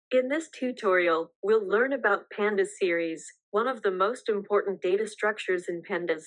In this tutorial, we'll learn about Pandas series, one of the most important data structures in Pandas.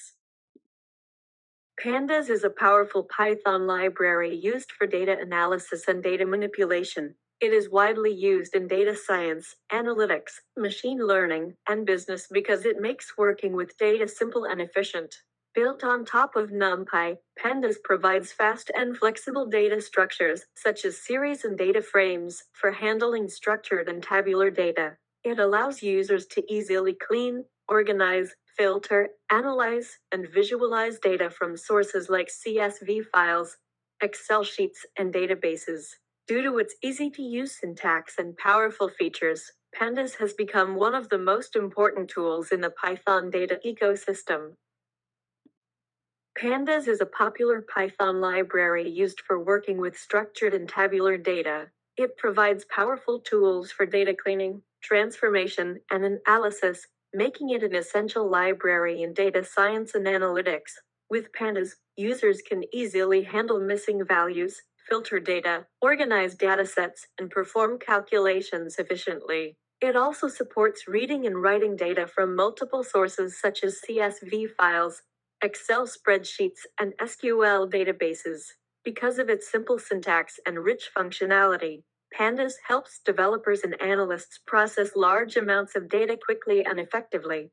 Pandas is a powerful Python library used for data analysis and data manipulation. It is widely used in data science, analytics, machine learning, and business because it makes working with data simple and efficient. Built on top of NumPy, Pandas provides fast and flexible data structures, such as series and data frames, for handling structured and tabular data. It allows users to easily clean, organize, filter, analyze, and visualize data from sources like CSV files, Excel sheets, and databases. Due to its easy-to-use syntax and powerful features, Pandas has become one of the most important tools in the Python data ecosystem. Pandas is a popular Python library used for working with structured and tabular data. It provides powerful tools for data cleaning, transformation, and analysis, making it an essential library in data science and analytics. With Pandas, users can easily handle missing values, filter data, organize datasets, and perform calculations efficiently. It also supports reading and writing data from multiple sources such as CSV files, Excel spreadsheets, and SQL databases. Because of its simple syntax and rich functionality, Pandas helps developers and analysts process large amounts of data quickly and effectively.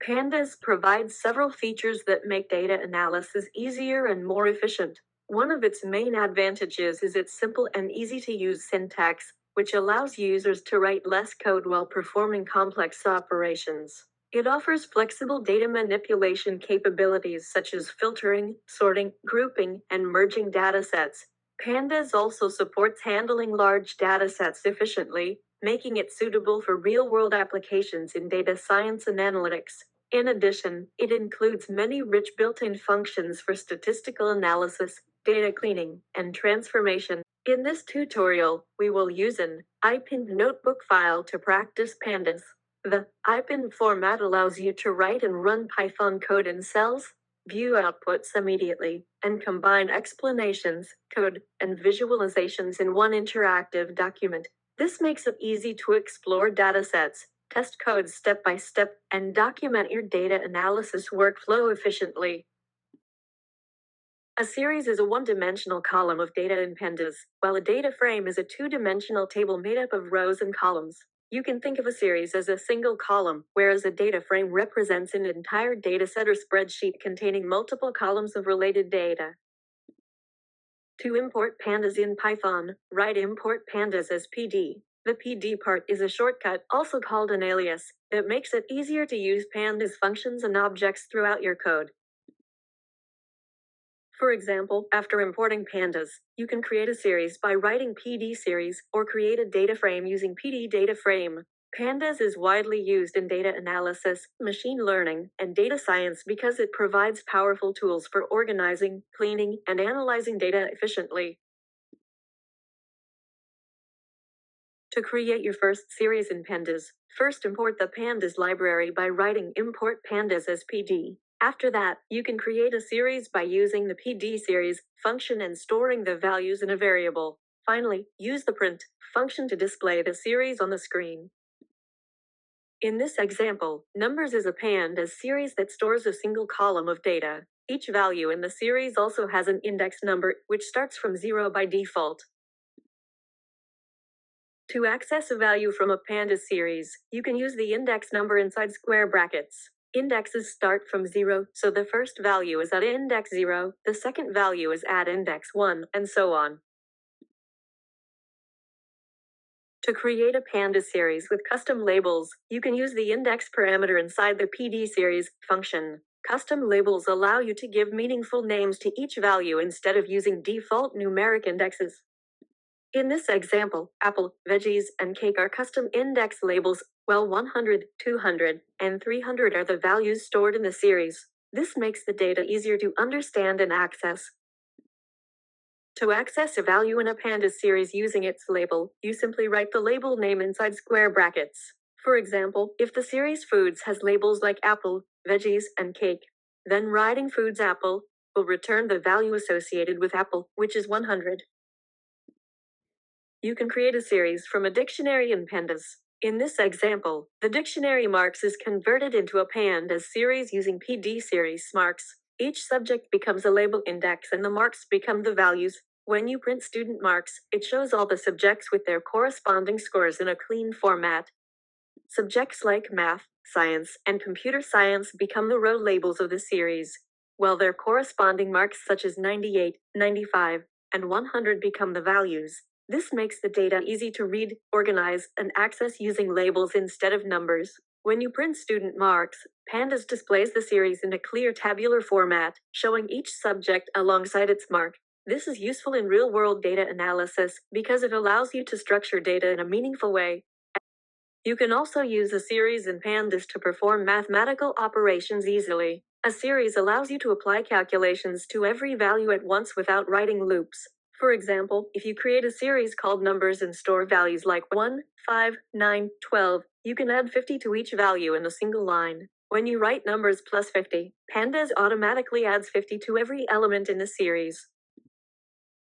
Pandas provides several features that make data analysis easier and more efficient. One of its main advantages is its simple and easy-to-use syntax, which allows users to write less code while performing complex operations. It offers flexible data manipulation capabilities such as filtering, sorting, grouping, and merging datasets. Pandas also supports handling large datasets efficiently, making it suitable for real-world applications in data science and analytics. In addition, it includes many rich built-in functions for statistical analysis, data cleaning, and transformation. In this tutorial, we will use an iPinned notebook file to practice Pandas. The iPinned format allows you to write and run Python code in cells, view outputs immediately, and combine explanations, code, and visualizations in one interactive document. This makes it easy to explore datasets, test code step by step, and document your data analysis workflow efficiently. A series is a one-dimensional column of data in Pandas, while a data frame is a two-dimensional table made up of rows and columns. You can think of a series as a single column, whereas a data frame represents an entire dataset or spreadsheet containing multiple columns of related data. To import Pandas in Python, write import Pandas as PD. The PD part is a shortcut, also called an alias, that makes it easier to use Pandas functions and objects throughout your code. For example, after importing Pandas, you can create a series by writing PD series, or create a data frame using PD data frame. Pandas is widely used in data analysis, machine learning, and data science because it provides powerful tools for organizing, cleaning, and analyzing data efficiently. To create your first series in Pandas, first import the Pandas library by writing import Pandas as PD. After that, you can create a series by using the PD series function and storing the values in a variable. Finally, use the print function to display the series on the screen. In this example, numbers is a Pandas series that stores a single column of data. Each value in the series also has an index number, which starts from 0 by default. To access a value from a Pandas series, you can use the index number inside square brackets. Indexes start from 0, so the first value is at index 0, the second value is at index 1, and so on. To create a Pandas series with custom labels, you can use the index parameter inside the PD series function. Custom labels allow you to give meaningful names to each value instead of using default numeric indexes. In this example, apple, veggies, and cake are custom index labels, while 100, 200, and 300 are the values stored in the series. This makes the data easier to understand and access. To access a value in a Pandas series using its label, you simply write the label name inside square brackets. For example, if the series foods has labels like apple, veggies, and cake, then writing foods apple will return the value associated with apple, which is 100. You can create a series from a dictionary in Pandas. In this example, the dictionary marks is converted into a Pandas series using PD series marks. Each subject becomes a label index and the marks become the values. When you print student marks, it shows all the subjects with their corresponding scores in a clean format. Subjects like math, science, and computer science become the row labels of the series, while their corresponding marks such as 98, 95, and 100 become the values. This makes the data easy to read, organize, and access using labels instead of numbers. When you print student marks, Pandas displays the series in a clear tabular format, showing each subject alongside its mark. This is useful in real-world data analysis because it allows you to structure data in a meaningful way. You can also use a series in Pandas to perform mathematical operations easily. A series allows you to apply calculations to every value at once without writing loops. For example, if you create a series called numbers and store values like 1, 5, 9, 12, you can add 50 to each value in a single line. When you write numbers plus 50, Pandas automatically adds 50 to every element in the series.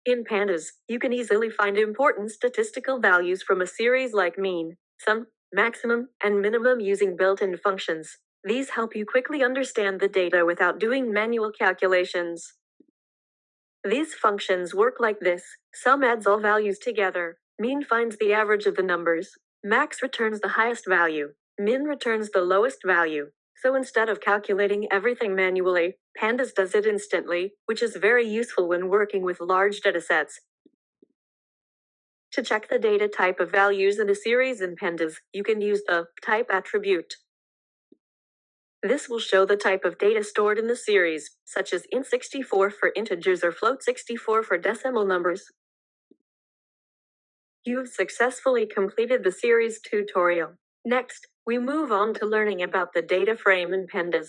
In Pandas, you can easily find important statistical values from a series like mean, sum, maximum, and minimum using built-in functions. These help you quickly understand the data without doing manual calculations. These functions work like this. Sum adds all values together. Mean finds the average of the numbers. Max returns the highest value. Min returns the lowest value. So instead of calculating everything manually, Pandas does it instantly, which is very useful when working with large datasets. To check the data type of values in a series in Pandas, you can use the type attribute. This will show the type of data stored in the series, such as int64 for integers or float64 for decimal numbers. You've successfully completed the series tutorial. Next, we move on to learning about the data frame in Pandas.